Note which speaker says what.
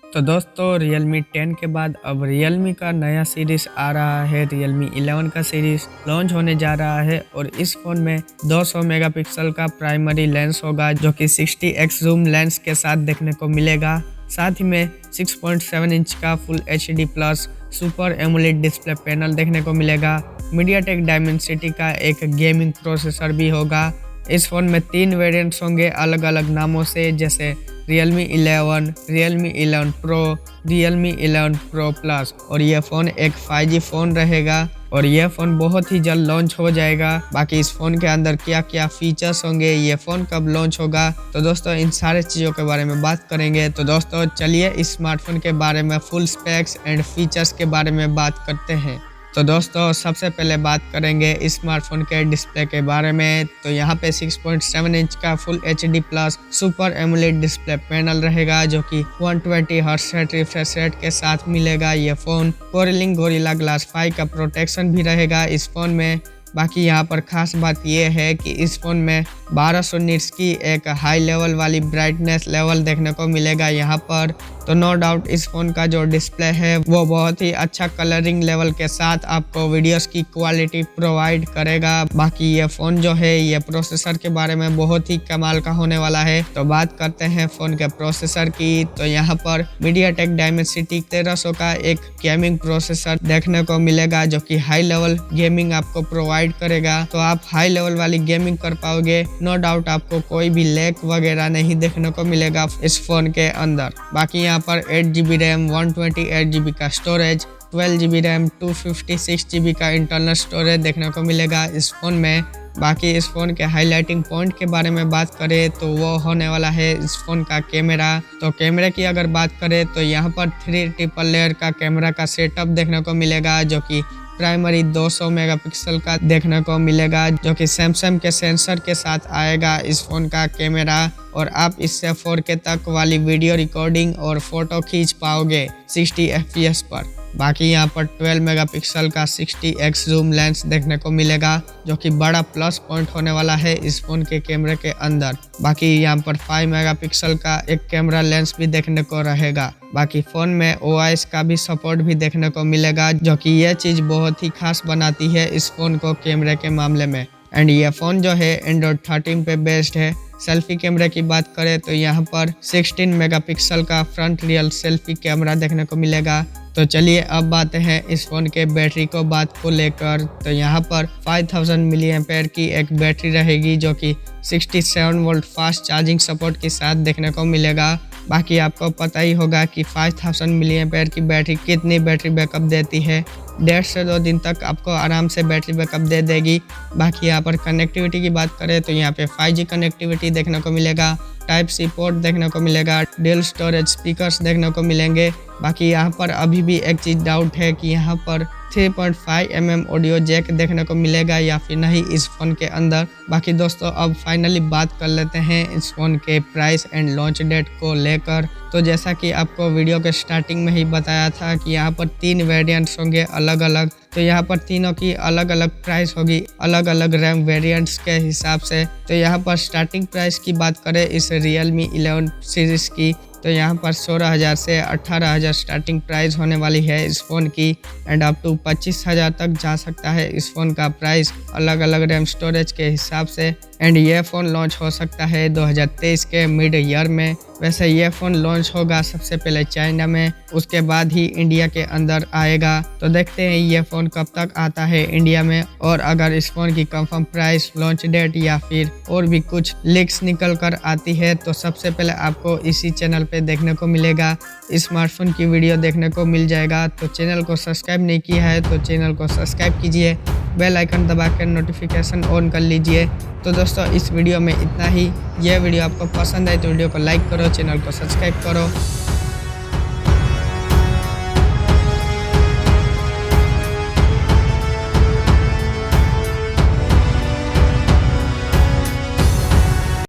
Speaker 1: तो दोस्तों Realme 10 के बाद अब Realme का नया सीरीज आ रहा है। Realme 11 का सीरीज लॉन्च होने जा रहा है और इस फोन में 200 मेगापिक्सल का प्राइमरी लेंस होगा जो कि 60x जूम लेंस के साथ देखने को मिलेगा। साथ ही में 6.7 इंच का full HD plus super AMOLED display panel देखने को मिलेगा। MediaTek Dimensity का एक गेमिंग प्रोसेसर भी होगा। इस फोन में 3 वेरिएंट्स होंगे अलग अलग नामों से, जैसे Realme 11, Realme 11 Pro, Realme 11 Pro Plus। और यह फ़ोन एक 5G फ़ोन रहेगा और यह फ़ोन बहुत ही जल्द लॉन्च हो जाएगा। बाकी इस फ़ोन के अंदर क्या क्या फीचर्स होंगे, ये फ़ोन कब लॉन्च होगा, तो दोस्तों इन सारे चीज़ों के बारे में बात करेंगे। तो दोस्तों चलिए इस स्मार्टफोन के बारे में फुल स्पेक्स एंड फीचर्स के बारे में बात करते हैं। तो दोस्तों सबसे पहले बात करेंगे इस स्मार्टफोन के डिस्प्ले के बारे में। तो यहाँ पे 6.7 इंच का full HD plus super AMOLED display panel रहेगा जो कि 120 हर्ट्ज रिफ्रेश रेट के साथ मिलेगा। ये फ़ोन कोरिलिंग गोरिल्ला ग्लास 5 का प्रोटेक्शन भी रहेगा इस फ़ोन में। बाकी यहाँ पर खास बात यह है कि इस फ़ोन में 1200 निट्स की एक हाई लेवल वाली ब्राइटनेस लेवल देखने को मिलेगा यहाँ पर। तो नो डाउट इस फ़ोन का जो डिस्प्ले है वो बहुत ही अच्छा कलरिंग लेवल के साथ आपको वीडियोस की क्वालिटी प्रोवाइड करेगा। बाकी ये फ़ोन जो है ये प्रोसेसर के बारे में बहुत ही कमाल का होने वाला है। तो बात करते हैं फ़ोन के प्रोसेसर की। तो यहाँ पर MediaTek Dimensity 1300 का एक गेमिंग प्रोसेसर देखने को मिलेगा जो कि हाई लेवल गेमिंग आपको प्रोवाइड करेगा। तो आप हाई लेवल वाली गेमिंग कर पाओगे, नो डाउट आपको कोई भी लैग वगैरह नहीं देखने को मिलेगा इस फ़ोन के अंदर। बाकी यहाँ पर 8GB रैम, 128GB का स्टोरेज, 12GB रैम, 256GB का इंटरनल स्टोरेज देखने को मिलेगा इस फ़ोन में। बाकी इस फ़ोन के हाईलाइटिंग पॉइंट के बारे में बात करें तो वो होने वाला है इस फ़ोन का कैमरा। तो कैमरे की अगर बात करें तो यहाँ पर 3 ट्रिपल लेयर का कैमरा का सेटअप देखने को मिलेगा जो कि प्राइमरी 200 मेगापिक्सल का देखने को मिलेगा जो कि सैमसंग के सेंसर के साथ आएगा इस फ़ोन का कैमरा। और आप इससे 4K तक वाली वीडियो रिकॉर्डिंग और फोटो खींच पाओगे 60 FPS पर। बाकी यहाँ पर 12 मेगापिक्सल का 60x जूम लेंस देखने को मिलेगा जो कि बड़ा प्लस पॉइंट होने वाला है इस फ़ोन के कैमरे के अंदर। बाकी यहाँ पर 5 मेगापिक्सल का एक कैमरा लेंस भी देखने को रहेगा। बाकी फ़ोन में OIS का भी सपोर्ट भी देखने को मिलेगा जो कि यह चीज़ बहुत ही खास बनाती है इस फ़ोन को कैमरे के मामले में। एंड ये फ़ोन जो है Android 13 पे बेस्ड है। सेल्फी कैमरे की बात करें तो यहाँ पर 16 मेगापिक्सल का फ्रंट रियल सेल्फी कैमरा देखने को मिलेगा। तो चलिए अब बात है इस फ़ोन के बैटरी को लेकर। तो यहाँ पर 5000 mAh की एक बैटरी रहेगी जो कि 67 वोल्ट फास्ट चार्जिंग सपोर्ट के साथ देखने को मिलेगा। बाकी आपको पता ही होगा कि 5000 mAh की बैटरी कितनी बैटरी बैकअप देती है। 1.5 से 2 दिन तक आपको आराम से बैटरी बैकअप दे देगी। बाकी यहाँ पर कनेक्टिविटी की बात करें तो यहाँ पे 5G कनेक्टिविटी देखने को मिलेगा, Type-C पोर्ट देखने को मिलेगा, डुअल स्टोरेज स्पीकर्स देखने को मिलेंगे। बाकी यहाँ पर अभी भी एक चीज़ डाउट है कि यहाँ पर 3.5mm ऑडियो जैक देखने को मिलेगा या फिर नहीं इस फ़ोन के अंदर। बाकी दोस्तों अब फाइनली बात कर लेते हैं इस फ़ोन के प्राइस एंड लॉन्च डेट को लेकर। तो जैसा कि आपको वीडियो के स्टार्टिंग में ही बताया था कि यहाँ पर 3 वेरिएंट्स होंगे अलग अलग। तो यहाँ पर तीनों की अलग अलग प्राइस होगी अलग अलग रैम वेरिएंट्स के हिसाब से। तो यहाँ पर स्टार्टिंग प्राइस की बात करें इस Realme 11 सीरीज़ की तो यहाँ पर 16,000 से 18,000 स्टार्टिंग प्राइस होने वाली है इस फ़ोन की। एंड अप टू 25,000 तक जा सकता है इस फ़ोन का प्राइस अलग अलग रैम स्टोरेज के हिसाब से। एंड ये फ़ोन लॉन्च हो सकता है 2023 के मिड ईयर में। वैसे ये फ़ोन लॉन्च होगा सबसे पहले चाइना में, उसके बाद ही इंडिया के अंदर आएगा। तो देखते हैं ये फ़ोन कब तक आता है इंडिया में। और अगर इस फ़ोन की कंफर्म प्राइस, लॉन्च डेट या फिर और भी कुछ लीक्स निकल कर आती है तो सबसे पहले आपको इसी चैनल पे देखने को मिलेगा, स्मार्टफोन की वीडियो देखने को मिल जाएगा। तो चैनल को सब्सक्राइब नहीं किया है तो चैनल को सब्सक्राइब कीजिए, बेल आइकन दबाकर नोटिफिकेशन ऑन कर लीजिए। तो दोस्तों इस वीडियो में इतना ही। यह वीडियो आपको पसंद आए तो वीडियो को लाइक करो, चैनल को सब्सक्राइब करो।